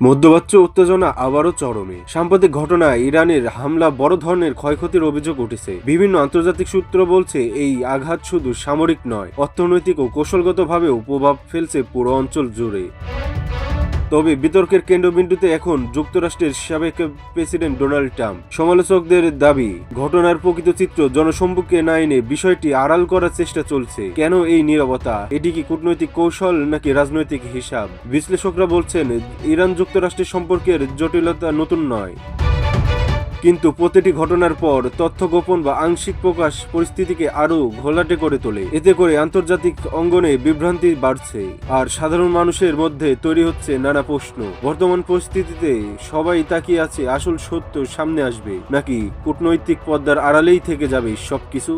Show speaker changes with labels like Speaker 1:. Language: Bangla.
Speaker 1: মধ্যপ্রাচ্য উত্তেজনা আবারও চরমে। সাম্প্রতিক ঘটনায় ইরানের হামলা বড় ধরনের ক্ষয়ক্ষতির অভিযোগ উঠেছে। বিভিন্ন আন্তর্জাতিক সূত্র বলছে এই আঘাত শুধু সামরিক নয়, অর্থনৈতিক ও কৌশলগতভাবেও প্রভাব ফেলছে পুরো অঞ্চল জুড়ে। তবে বিতর্কের কেন্দ্রবিন্দুতে এখন যুক্তরাষ্ট্রের সাবেক প্রেসিডেন্ট ডোনাল্ড ট্রাম্প। সমালোচকদের দাবি, ঘটনার প্রকৃত চিত্র জনসম্মুখে না এনে বিষয়টি আড়াল করার চেষ্টা চলছে। কেন এই নীরবতা? এটি কি কূটনৈতিক কৌশল নাকি রাজনৈতিক হিসাব? বিশ্লেষকরা বলছেন, ইরান যুক্তরাষ্ট্রের সম্পর্কের জটিলতা নতুন নয়, কিন্তু প্রতিটি ঘটনার পর তথ্য গোপন বা আংশিক প্রকাশ পরিস্থিতিকে আরও ঘোলাটে করে তোলে। এতে করে আন্তর্জাতিক অঙ্গনে বিভ্রান্তি বাড়ছে আর সাধারণ মানুষের মধ্যে তৈরি হচ্ছে নানা প্রশ্ন। বর্তমান পরিস্থিতিতে সবাই তাকিয়ে আছে আসল সত্য সামনে আসবে নাকি কূটনৈতিক পর্দার আড়ালেই থেকে যাবে সবকিছু।